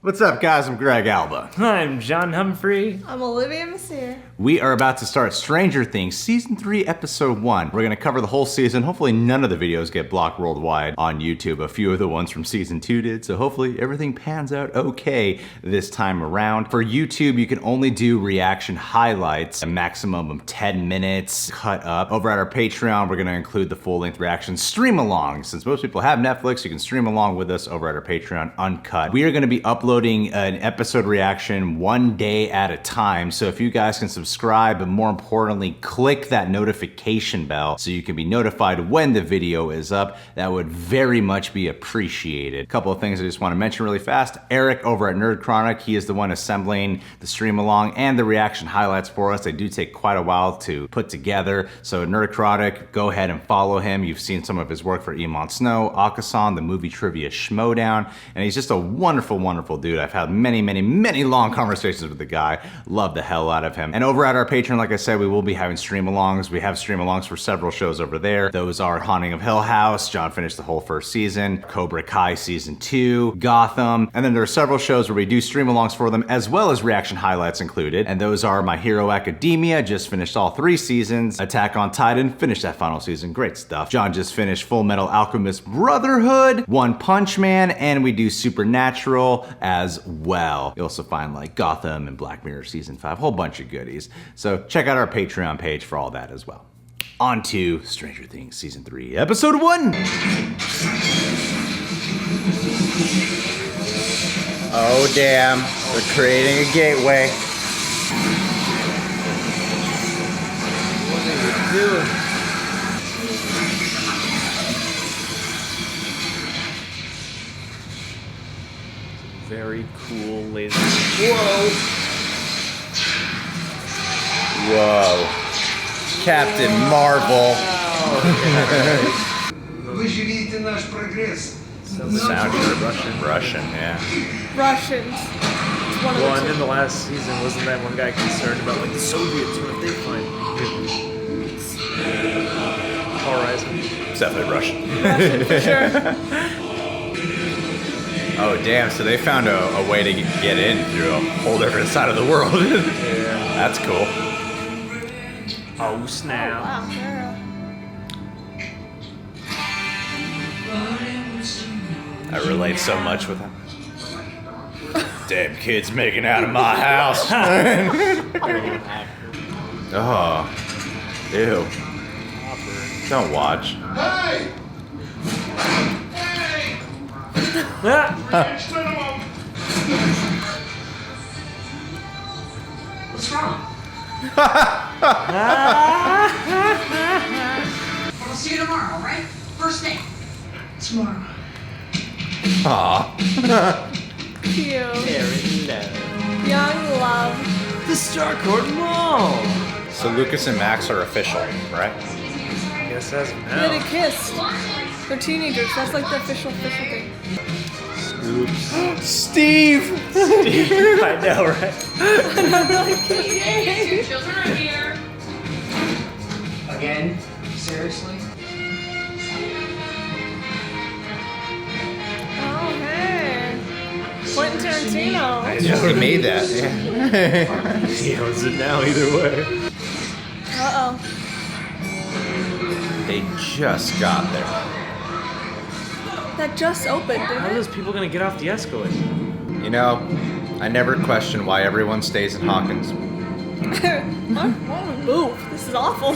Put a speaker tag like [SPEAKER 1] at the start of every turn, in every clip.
[SPEAKER 1] What's up, guys? I'm Greg Alba.
[SPEAKER 2] I'm John Humphrey.
[SPEAKER 3] I'm Olivia Messier.
[SPEAKER 1] We are about to start Stranger Things Season 3, Episode 1. We're going to cover the whole season. Hopefully none of the videos get blocked worldwide on YouTube. A few of the ones from Season 2 did, so hopefully everything pans out okay this time around. For YouTube, you can only do reaction highlights, a maximum of 10 minutes cut up. Over at our Patreon, we're going to include the full-length reaction stream-along. Since most people have Netflix, you can stream along with us over at our Patreon uncut. We are going to be uploading an episode reaction one day at a time, so if you guys can subscribe, but more importantly, click that notification bell so you can be notified when the video is up, that would very much be appreciated. A couple of things I just want to mention really fast. Eric over at Nerd Chronic, he is the one assembling the stream along and the reaction highlights for us. They do take quite a while to put together, so Nerd Chronic, go ahead and follow him. You've seen some of his work for Emon Snow, Akasan, the movie Trivia Schmodown, and he's just a wonderful, wonderful dude. I've had many long conversations with the guy. Love the hell out of him. And over at our Patreon, like I said, we will be having stream-alongs. We have stream-alongs for several shows over there. Those are Haunting of Hill House. John finished the whole first season. Cobra Kai Season 2. Gotham. And then there are several shows where we do stream-alongs for them, as well as reaction highlights included. And those are My Hero Academia. Just finished all 3 seasons. Attack on Titan. Finished that final season. Great stuff. John just finished Full Metal Alchemist Brotherhood. One Punch Man. And we do Supernatural as well. You'll also find like Gotham and Black Mirror Season 5, a whole bunch of goodies. So check out our Patreon page for all that as well. On to Stranger Things Season 3, Episode 1! Oh damn, we're creating a gateway.
[SPEAKER 2] What are you doing? Very cool laser.
[SPEAKER 1] Whoa. Captain Marvel.
[SPEAKER 4] Вы же видите наш прогресс.
[SPEAKER 1] Sound Russian, yeah.
[SPEAKER 3] Russians. It's one of
[SPEAKER 2] Well,
[SPEAKER 3] the
[SPEAKER 2] and
[SPEAKER 3] two.
[SPEAKER 2] in the last season, wasn't that one guy concerned about like the Soviets? What if they find Horizon?
[SPEAKER 1] It's definitely Russian.
[SPEAKER 3] Russian for sure.
[SPEAKER 1] Oh damn, so they found a way to get in through a whole different side of the world.
[SPEAKER 2] Yeah.
[SPEAKER 1] That's cool.
[SPEAKER 2] Oh snap!
[SPEAKER 3] Wow, sure.
[SPEAKER 1] I relate so much with him. Damn kids making out of my house. Oh, ew. Don't watch.
[SPEAKER 4] Hey! What's wrong?
[SPEAKER 5] We'll see you tomorrow, all right? First thing. Tomorrow.
[SPEAKER 1] Aw.
[SPEAKER 3] Cute.
[SPEAKER 2] Very low.
[SPEAKER 3] Young love.
[SPEAKER 2] The Starcourt Mall.
[SPEAKER 1] So Lucas and Max are official, right?
[SPEAKER 2] I guess as of
[SPEAKER 3] Yeah, they
[SPEAKER 2] now.
[SPEAKER 3] kissed. They're teenagers. That's like the official thing.
[SPEAKER 2] Oops.
[SPEAKER 1] Steve!
[SPEAKER 2] I know, right?
[SPEAKER 5] Your children are here.
[SPEAKER 4] Again? Seriously?
[SPEAKER 3] Oh, hey. Quentin Tarantino.
[SPEAKER 1] Yeah, he made that. Yeah.
[SPEAKER 2] He owns it now either way.
[SPEAKER 3] Uh-oh.
[SPEAKER 1] They just got there.
[SPEAKER 3] That just opened,
[SPEAKER 2] How are
[SPEAKER 3] didn't it?
[SPEAKER 2] those people gonna get off the escalator?
[SPEAKER 1] You know, I never question why everyone stays in Hawkins.
[SPEAKER 3] What? Move. This is awful.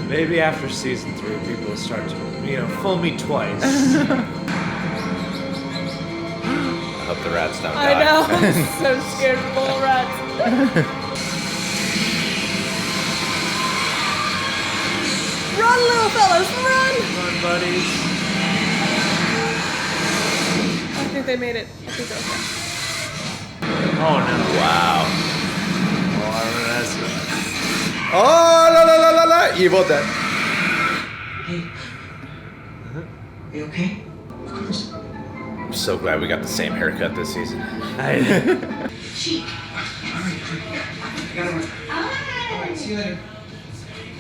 [SPEAKER 2] Maybe after season 3, people will start to, fool me twice.
[SPEAKER 1] I hope the rats don't die.
[SPEAKER 3] I know. I'm so scared of little rats. Run, little fellas, run!
[SPEAKER 2] Come on, buddies.
[SPEAKER 3] I think they made it. I think they're okay.
[SPEAKER 2] Oh no.
[SPEAKER 1] Wow.
[SPEAKER 2] Oh, that's
[SPEAKER 1] Oh, la la la la la! Evil Dead.
[SPEAKER 5] Hey. You okay? Of course.
[SPEAKER 1] I'm so glad we got the same haircut this season.
[SPEAKER 5] She.
[SPEAKER 4] I gotta run. Alright, see you later.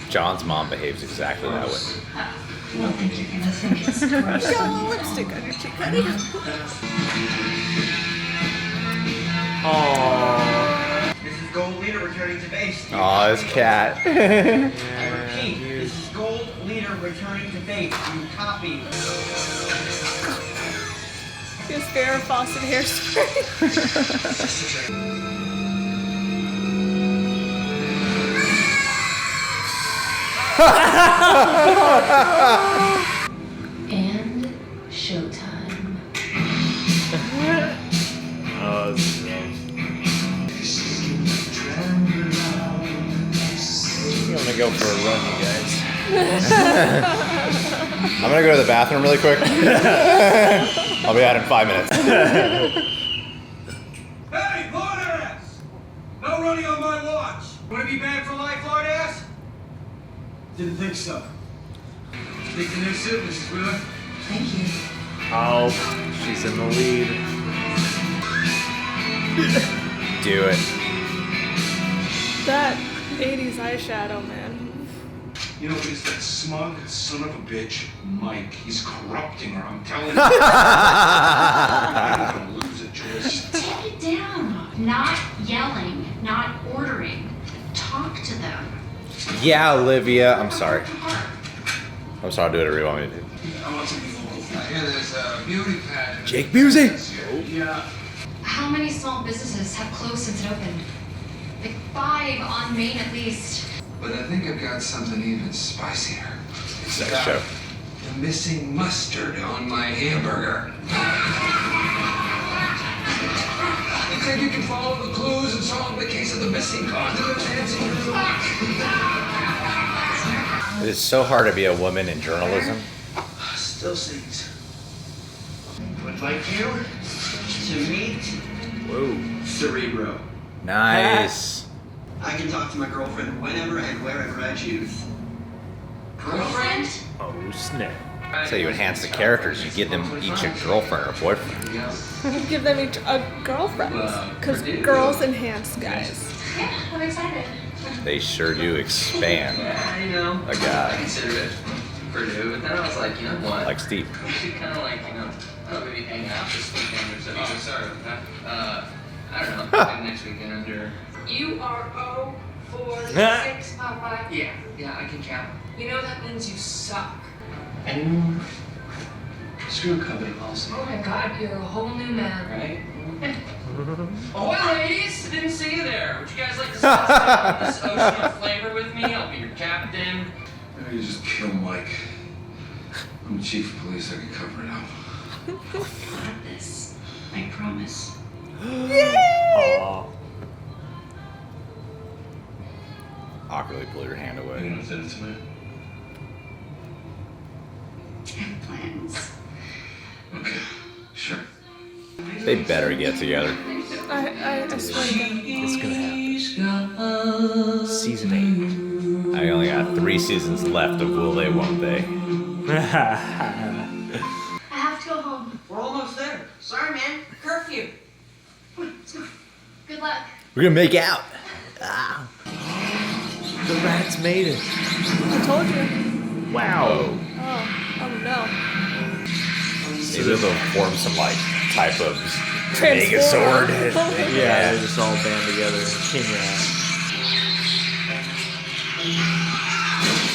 [SPEAKER 1] John's mom behaves exactly that way.
[SPEAKER 5] I don't think you're gonna think it's gross.
[SPEAKER 3] You got a little lipstick on your cheek, honey.
[SPEAKER 2] Oh.
[SPEAKER 6] This is Gold Leader returning to base.
[SPEAKER 1] Aw, his cat.
[SPEAKER 6] I repeat, this is Gold Leader returning to base. You copy.
[SPEAKER 3] His Farrah Fawcett hairspray.
[SPEAKER 7] And showtime.
[SPEAKER 2] Oh, this is I'm gonna go for a run, you guys.
[SPEAKER 1] I'm gonna go to the bathroom really quick. I'll be out in 5 minutes.
[SPEAKER 6] Hey, lord ass! No running on my watch. Wanna be banned for life, lord ass? Didn't think so. Think the new suit, Mrs. Wheeler?
[SPEAKER 7] Thank you.
[SPEAKER 2] Oh, she's in the lead.
[SPEAKER 1] Do it.
[SPEAKER 3] That 80s eyeshadow, man.
[SPEAKER 4] You know, it's that smug son of a bitch, Mike. He's corrupting her, I'm telling you. I'm gonna lose it, Joyce.
[SPEAKER 5] Take it down. Not yelling, not ordering. Talk to them.
[SPEAKER 1] Yeah, Olivia. I'm sorry. I'm sorry. I'll do whatever you want me to do.
[SPEAKER 4] I want something local. I hear there's a beauty pageant.
[SPEAKER 1] Jake Busey.
[SPEAKER 4] Yeah.
[SPEAKER 5] How many small businesses have closed since it opened? Like 5 on Main at least.
[SPEAKER 4] But I think I've got something even spicier. It's
[SPEAKER 1] Next
[SPEAKER 4] got
[SPEAKER 1] show.
[SPEAKER 4] the missing mustard on my hamburger. You think you can follow the clues and solve the case of the missing condiments, Nancy?
[SPEAKER 1] It is so hard to be a woman in journalism.
[SPEAKER 6] Still sings. Would like you to meet
[SPEAKER 2] Whoa.
[SPEAKER 6] Cerebro.
[SPEAKER 1] Nice.
[SPEAKER 6] I can talk to my girlfriend whenever and wherever I choose.
[SPEAKER 5] Girlfriend?
[SPEAKER 2] Oh, snap.
[SPEAKER 1] So you enhance the characters. You give them each a girlfriend or boyfriend.
[SPEAKER 3] Give them each a girlfriend. Because girls enhance guys.
[SPEAKER 5] Yeah, I'm excited.
[SPEAKER 1] They sure do expand.
[SPEAKER 8] Yeah, you know,
[SPEAKER 1] A guy.
[SPEAKER 8] I considered it Purdue, but then I was like, you know what?
[SPEAKER 1] Like Steve.
[SPEAKER 8] We should kind of like, you know, maybe hang out this weekend or something. Oh, sorry. I don't know, maybe next weekend or...
[SPEAKER 9] You are 0 for 6, Popeye.
[SPEAKER 8] Yeah, I can count.
[SPEAKER 9] You know that means you suck.
[SPEAKER 8] Screw company policy.
[SPEAKER 9] Oh my god, you're a whole new man.
[SPEAKER 8] Right? Ahoy, ladies! Didn't see you there. Would you guys like to spend on this ocean of flavor with me? I'll be your captain.
[SPEAKER 4] Maybe you just kill Mike. I'm chief of police, I can cover it up.
[SPEAKER 5] Got this. I promise.
[SPEAKER 2] Aw.
[SPEAKER 1] Awkwardly pull your hand
[SPEAKER 4] You
[SPEAKER 1] away.
[SPEAKER 4] gonna send it to me?
[SPEAKER 5] I have plans.
[SPEAKER 4] Okay, sure.
[SPEAKER 1] They better get together.
[SPEAKER 3] I swear to God.
[SPEAKER 2] It's gonna happen. Season 8.
[SPEAKER 1] I only got 3 seasons left of Will They, Won't They.
[SPEAKER 5] I have to go home.
[SPEAKER 6] We're almost there.
[SPEAKER 9] Sorry, man. Curfew.
[SPEAKER 5] Good luck.
[SPEAKER 1] We're gonna make out.
[SPEAKER 2] The rats made it.
[SPEAKER 3] I told you.
[SPEAKER 2] Wow.
[SPEAKER 3] Oh no.
[SPEAKER 1] Maybe they'll form some like type of
[SPEAKER 3] Transform.
[SPEAKER 1] Megazord.
[SPEAKER 2] Yeah, they just all band together. King Rat.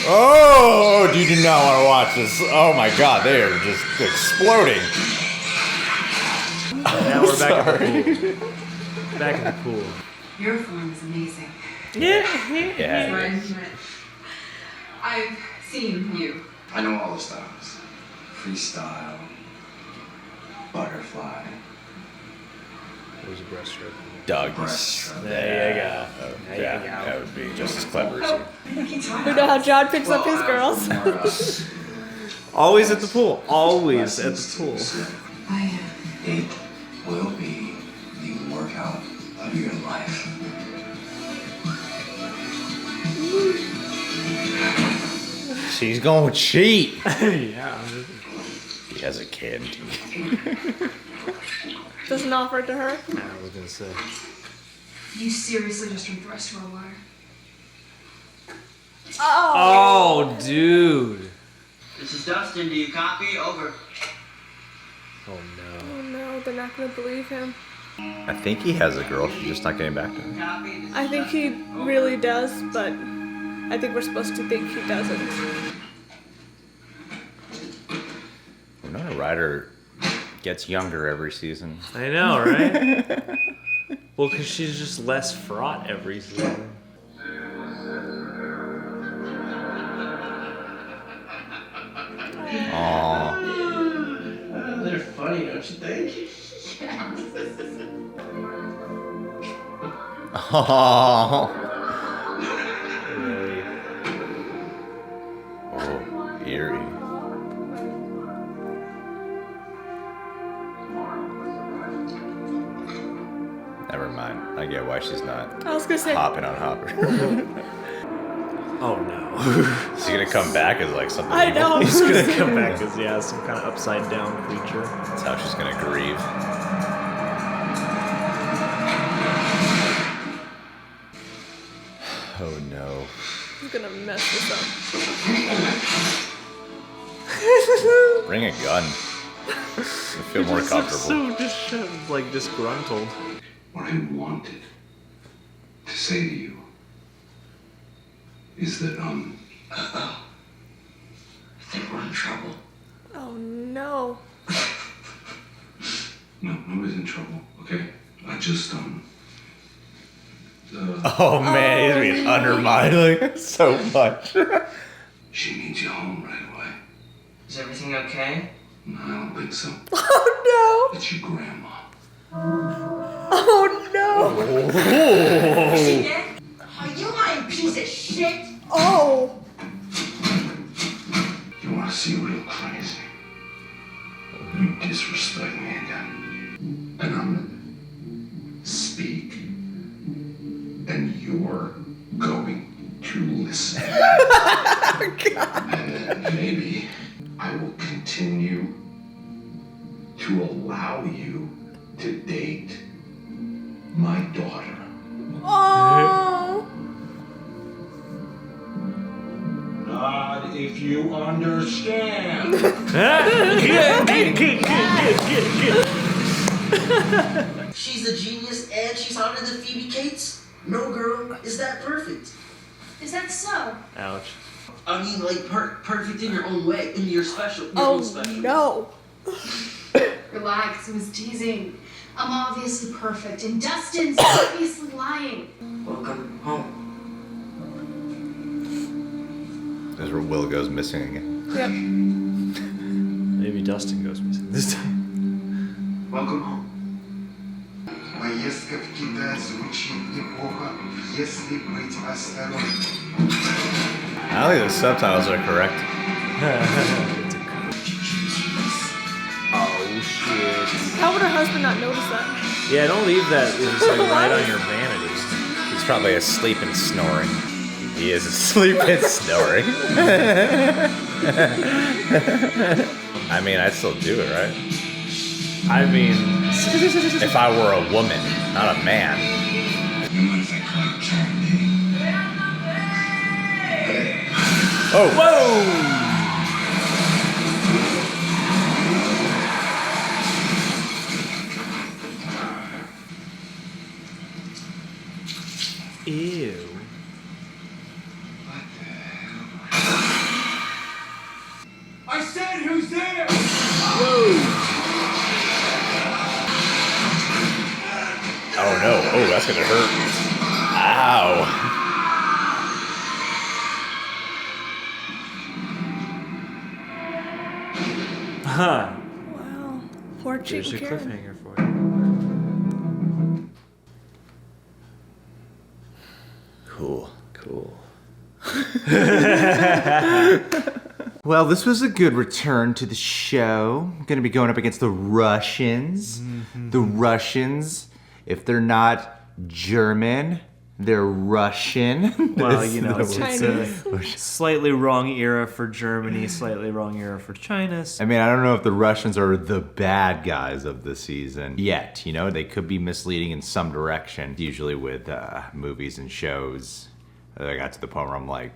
[SPEAKER 1] Oh, you do not want to watch this. Oh my god, they are just exploding.
[SPEAKER 2] Now we're back at the pool. Back in the pool.
[SPEAKER 7] Your form is amazing.
[SPEAKER 1] Yeah.
[SPEAKER 7] I've seen you.
[SPEAKER 4] I know all the styles. Freestyle, butterfly,
[SPEAKER 2] What was a breaststroke?
[SPEAKER 1] Doug's.
[SPEAKER 4] breaststroke.
[SPEAKER 2] There you go.
[SPEAKER 1] Yeah, that would be just as clever as you.
[SPEAKER 3] We know how John picks up his girls.
[SPEAKER 2] Always at the pool. Always at the pool.
[SPEAKER 4] It will be the workout of your life.
[SPEAKER 1] She's gonna cheat.
[SPEAKER 2] Yeah.
[SPEAKER 1] He has a kid.
[SPEAKER 3] Doesn't offer it to her.
[SPEAKER 2] I was gonna say.
[SPEAKER 9] You seriously just drink the rest of our water?
[SPEAKER 2] Oh, dude.
[SPEAKER 6] This is Dustin. Do you copy? Over.
[SPEAKER 2] Oh no.
[SPEAKER 3] Oh no, they're not gonna believe him.
[SPEAKER 1] I think he has a girl. She's just not getting back to him.
[SPEAKER 3] I think he really does, but I think we're supposed to think he doesn't.
[SPEAKER 1] Winona Ryder gets younger every season.
[SPEAKER 2] I know, right? Well, because she's just less fraught every season.
[SPEAKER 1] Aww.
[SPEAKER 6] They're funny, don't you think?
[SPEAKER 1] Oh. Oh, eerie. Never mind. I get why she's not
[SPEAKER 3] I was gonna say,
[SPEAKER 1] hopping on Hopper.
[SPEAKER 2] Oh no.
[SPEAKER 1] Is he gonna come back as like something?
[SPEAKER 3] I
[SPEAKER 1] evil?
[SPEAKER 3] know.
[SPEAKER 2] He's gonna come back as, yeah, some kind of upside down creature.
[SPEAKER 1] That's how she's gonna grieve. Oh no.
[SPEAKER 3] he's gonna mess this up.
[SPEAKER 1] Bring a gun. I feel more comfortable.
[SPEAKER 2] So like disgruntled.
[SPEAKER 4] What I wanted to say to you is that,
[SPEAKER 8] I think we're in trouble.
[SPEAKER 3] Oh no.
[SPEAKER 4] no, nobody's in trouble, okay? I just,
[SPEAKER 1] Oh man, he's being undermined like so much.
[SPEAKER 4] she needs you home right away.
[SPEAKER 8] Is everything okay?
[SPEAKER 4] No, I don't think so.
[SPEAKER 3] Oh
[SPEAKER 4] It's your grandma.
[SPEAKER 3] no. Oh no.
[SPEAKER 9] Are you lying piece of shit?
[SPEAKER 3] Oh.
[SPEAKER 4] You want to see real crazy? You disrespect me again. And I'm gonna speak. And you're going to listen. And then maybe I will continue to allow you to date my daughter.
[SPEAKER 3] Oh.
[SPEAKER 6] Not if you understand.
[SPEAKER 10] She's a genius and she's hotter than Phoebe Cates? No girl is that perfect.
[SPEAKER 5] Is that so?
[SPEAKER 2] Ouch.
[SPEAKER 10] I mean, like, perfect in your own way, in your special. Your
[SPEAKER 3] Oh
[SPEAKER 10] own special.
[SPEAKER 3] no.
[SPEAKER 5] Relax, I was teasing. I'm obviously perfect, and Dustin's obviously lying.
[SPEAKER 10] Welcome home.
[SPEAKER 1] This is where Will goes missing again.
[SPEAKER 3] Yep.
[SPEAKER 2] Maybe Dustin goes missing this time.
[SPEAKER 10] Welcome home.
[SPEAKER 6] Поездка в Китай звучит неплохо, если быть осторожным.
[SPEAKER 1] I don't think the subtitles are correct.
[SPEAKER 2] Oh shit.
[SPEAKER 3] How would her husband not notice that?
[SPEAKER 2] Yeah, don't leave that just like right on your vanity.
[SPEAKER 1] He's probably asleep and snoring. He is asleep and snoring. I mean, I'd still do it, right?
[SPEAKER 2] I mean,
[SPEAKER 1] If I were a woman, not a man. Oh!
[SPEAKER 2] whoa! Ew.
[SPEAKER 6] I said who's there?
[SPEAKER 1] Oh no. Oh, that's gonna hurt. Ow.
[SPEAKER 2] Huh.
[SPEAKER 3] Wow. Poor
[SPEAKER 2] There's
[SPEAKER 3] cheap
[SPEAKER 2] your
[SPEAKER 3] Karen.
[SPEAKER 2] cliffhanger for you.
[SPEAKER 1] Cool. Cool. Well, this was a good return to the show. I'm gonna be going up against the Russians. The Russians, if they're not German, they're Russian.
[SPEAKER 2] Well, you know, it's
[SPEAKER 3] Chinese.
[SPEAKER 2] a slightly wrong era for Germany, slightly wrong era for China.
[SPEAKER 1] I mean, I don't know if the Russians are the bad guys of the season yet. You know, they could be misleading in some direction. Usually with movies and shows, I got to the point where I'm like,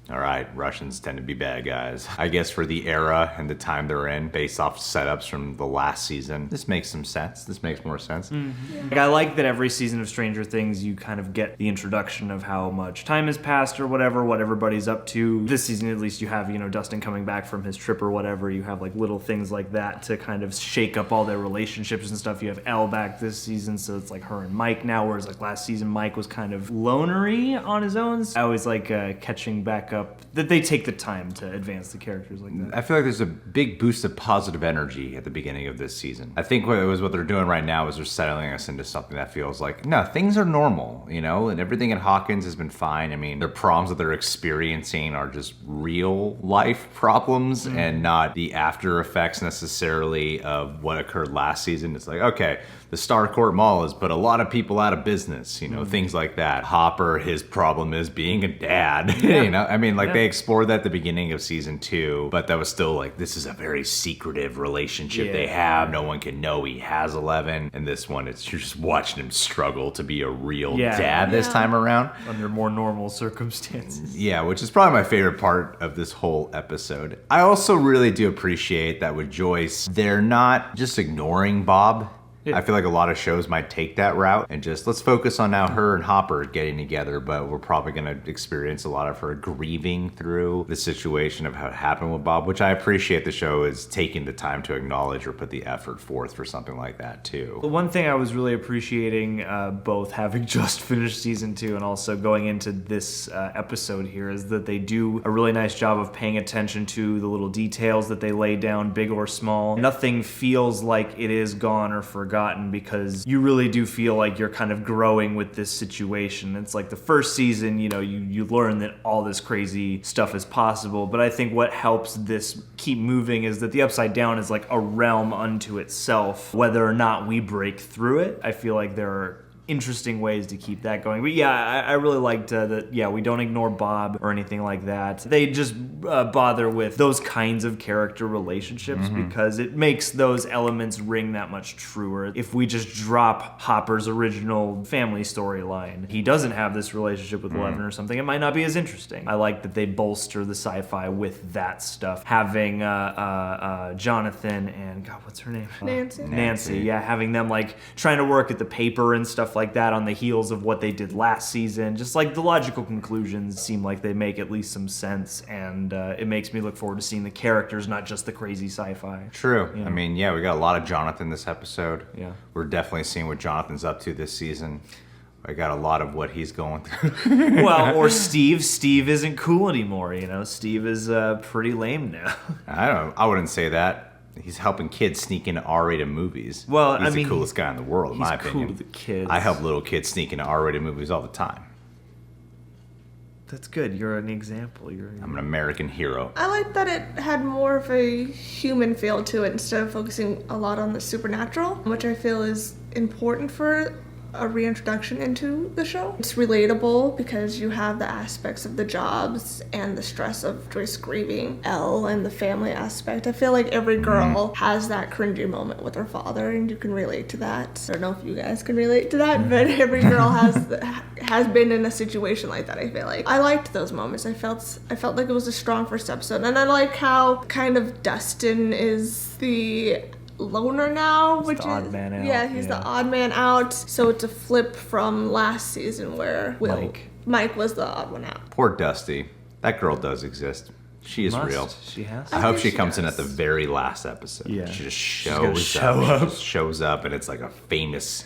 [SPEAKER 1] All right, Russians tend to be bad guys. I guess for the era and the time they're in, based off setups from the last season, this makes some sense. This makes more sense.
[SPEAKER 2] Like, I like that every season of Stranger Things, you kind of get the introduction of how much time has passed or whatever, what everybody's up to. This season, at least, you have, you know, Dustin coming back from his trip or whatever. You have, like, little things like that to kind of shake up all their relationships and stuff. You have Elle back this season, so it's, like, her and Mike now, whereas, like, last season, Mike was kind of lonery on his own. I always like catching back up that they take the time to advance the characters like that.
[SPEAKER 1] I feel like there's a big boost of positive energy at the beginning of this season. I think what they're doing right now is they're settling us into something that feels like, no, things are normal, you know, and everything at Hawkins has been fine. I mean, the problems that they're experiencing are just real life problems and not the after effects necessarily of what occurred last season. It's like, okay, the Starcourt Mall has put a lot of people out of business, you know, things like that. Hopper, his problem is being a dad, you know? I mean, like, they explored that at the beginning of season 2, but that was still like, this is a very secretive relationship they have. No one can know he has 11. And this one, you're just watching him struggle to be a real dad this time around.
[SPEAKER 2] Under more normal circumstances.
[SPEAKER 1] Yeah, which is probably my favorite part of this whole episode. I also really do appreciate that with Joyce, they're not just ignoring Bob. I feel like a lot of shows might take that route and just, let's focus on now her and Hopper getting together, but we're probably going to experience a lot of her grieving through the situation of how it happened with Bob, which I appreciate the show is taking the time to acknowledge or put the effort forth for something like that too.
[SPEAKER 2] The one thing I was really appreciating, both having just finished season 2 and also going into this episode here, is that they do a really nice job of paying attention to the little details that they lay down, big or small. Nothing feels like it is gone or forgotten, because you really do feel like you're kind of growing with this situation. It's like the first season, you know, you learn that all this crazy stuff is possible, but I think what helps this keep moving is that the Upside Down is like a realm unto itself. Whether or not we break through it, I feel like there are interesting ways to keep that going. But yeah, I really liked that, we don't ignore Bob or anything like that. They just bother with those kinds of character relationships because it makes those elements ring that much truer. If we just drop Hopper's original family storyline, he doesn't have this relationship with Eleven or something, it might not be as interesting. I like that they bolster the sci-fi with that stuff. Having Jonathan and, God, what's her name? Nancy, yeah, having them like trying to work at the paper and stuff like that on the heels of what they did last season. Just like the logical conclusions seem like they make at least some sense, and it makes me look forward to seeing the characters, not just the crazy sci-fi.
[SPEAKER 1] True.
[SPEAKER 2] Yeah.
[SPEAKER 1] I mean, we got a lot of Jonathan this episode.
[SPEAKER 2] Yeah.
[SPEAKER 1] We're definitely seeing what Jonathan's up to this season. I got a lot of what he's going through.
[SPEAKER 2] Well, or Steve. Steve isn't cool anymore, you know? Steve is pretty lame now.
[SPEAKER 1] I wouldn't say that. He's helping kids sneak into R-rated movies.
[SPEAKER 2] Well,
[SPEAKER 1] he's the coolest guy in the world, in my opinion.
[SPEAKER 2] He's cool to the kids.
[SPEAKER 1] I help little kids sneak into R-rated movies all the time.
[SPEAKER 2] That's good. You're an example.
[SPEAKER 1] I'm an American hero.
[SPEAKER 3] I like that it had more of a human feel to it instead of focusing a lot on the supernatural, which I feel is important for a reintroduction into the show. It's relatable because you have the aspects of the jobs and the stress of Joyce grieving Elle and the family aspect. I feel like every girl has that cringy moment with her father, and you can relate to that. I don't know if you guys can relate to that, but every girl has been in a situation like that. I feel like I liked those moments. I felt like it was a strong first episode, and I like how kind of Dustin is the loner now,
[SPEAKER 2] He's the odd man out.
[SPEAKER 3] He's the odd man out. So it's a flip from last season where Mike was the odd one out.
[SPEAKER 1] Poor Dusty. That girl does exist. She is real.
[SPEAKER 2] She has.
[SPEAKER 1] I hope she comes in at the very last episode.
[SPEAKER 2] Yeah.
[SPEAKER 1] She just shows up, and it's like a famous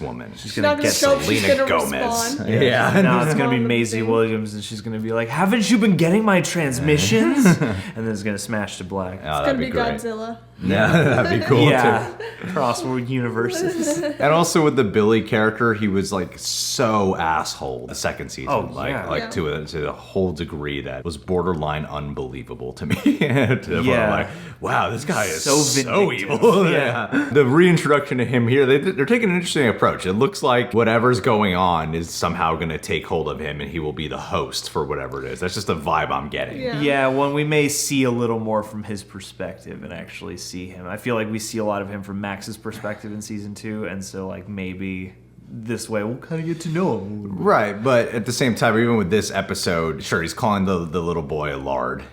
[SPEAKER 1] woman.
[SPEAKER 2] She's gonna get
[SPEAKER 1] Selena Gomez. Yeah.
[SPEAKER 2] Now it's gonna be Maisie Williams, and she's gonna be like, "Haven't you been getting my transmissions?" And then it's gonna smash to black.
[SPEAKER 3] It's gonna be Godzilla.
[SPEAKER 1] Yeah, that'd be cool too.
[SPEAKER 2] Crossword universes.
[SPEAKER 1] And also with the Billy character, he was like so asshole the second season. To a whole degree that was borderline unbelievable to me. Like, wow, this guy is so evil. Yeah. The reintroduction of him here, they're taking an interesting approach. It looks like whatever's going on is somehow going to take hold of him, and he will be the host for whatever it is. That's just the vibe I'm getting.
[SPEAKER 2] Yeah, when we may see a little more from his perspective and actually see him. I feel like we see a lot of him from Max's perspective in season 2, and so like maybe this way, we'll kind of get to know him.
[SPEAKER 1] Right, but at the same time, even with this episode, sure, he's calling the little boy a lard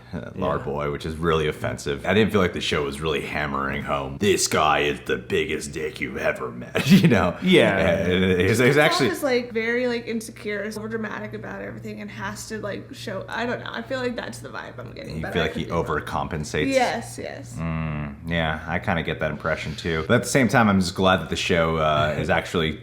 [SPEAKER 1] boy, which is really offensive. I didn't feel like the show was really hammering home, this guy is the biggest dick you've ever met, you know?
[SPEAKER 2] Yeah.
[SPEAKER 1] He's actually...
[SPEAKER 3] He's like very like insecure, over dramatic about everything, and has to like show, I don't know, I feel like that's the vibe I'm getting.
[SPEAKER 1] You feel like he overcompensates?
[SPEAKER 3] Yes.
[SPEAKER 1] Yeah, I kind of get that impression too. But at the same time, I'm just glad that the show is actually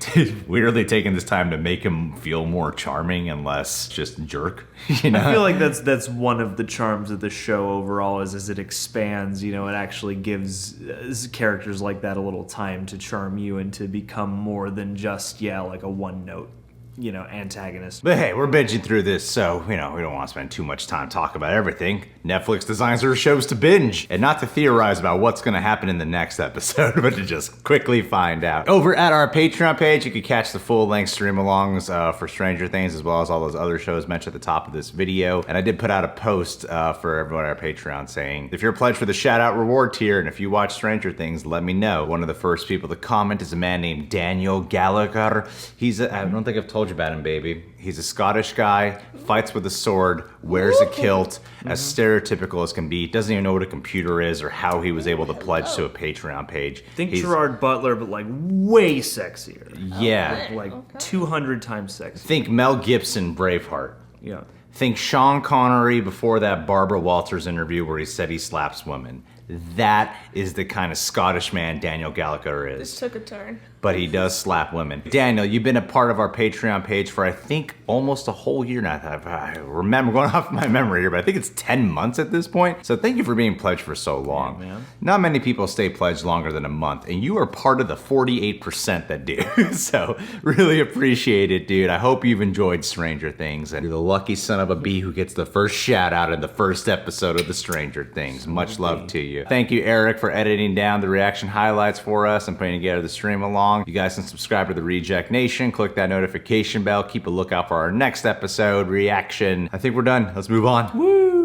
[SPEAKER 1] weirdly taking this time to make him feel more charming and less just jerk. You know,
[SPEAKER 2] I feel like that's one of the charms of the show overall is as it expands. You know, it actually gives characters like that a little time to charm you and to become more than just like a one note, antagonist.
[SPEAKER 1] But hey, we're binging through this, so, we don't want to spend too much time talking about everything. Netflix designs their shows to binge, and not to theorize about what's going to happen in the next episode, but to just quickly find out. Over at our Patreon page, you can catch the full-length stream-alongs for Stranger Things, as well as all those other shows mentioned at the top of this video. And I did put out a post for everyone at our Patreon saying, if you're pledged for the shout-out reward tier, and if you watch Stranger Things, let me know. One of the first people to comment is a man named Daniel Gallagher. I don't think I've told you about him, baby. He's a Scottish guy, fights with a sword, wears a kilt, as stereotypical as can be, doesn't even know what a computer is or how he was able to pledge to a Patreon page.
[SPEAKER 2] Think Gerard Butler, but like way sexier.
[SPEAKER 1] Yeah.
[SPEAKER 2] Like 200 times sexier.
[SPEAKER 1] Think Mel Gibson, Braveheart.
[SPEAKER 2] Yeah.
[SPEAKER 1] Think Sean Connery before that Barbara Walters interview where he said he slaps women. That is the kind of Scottish man Daniel Gallagher is.
[SPEAKER 3] This took a turn.
[SPEAKER 1] But he does slap women. Daniel, you've been a part of our Patreon page for, I think, almost a whole year now. I remember, going off my memory here, but I think it's 10 months at this point. So thank you for being pledged for so long.
[SPEAKER 2] Yeah, man.
[SPEAKER 1] Not many people stay pledged longer than a month, and you are part of the 48% that do. So really appreciate it, dude. I hope you've enjoyed Stranger Things, and you're the lucky son of a bee who gets the first shout out in the first episode of the Stranger Things. Much love to you. Thank you, Eric, for editing down the reaction highlights for us and putting together the stream along. You guys can subscribe to the Reject Nation, click that notification bell, keep a lookout for our next episode reaction. I think we're done. Let's move on.
[SPEAKER 2] Woo!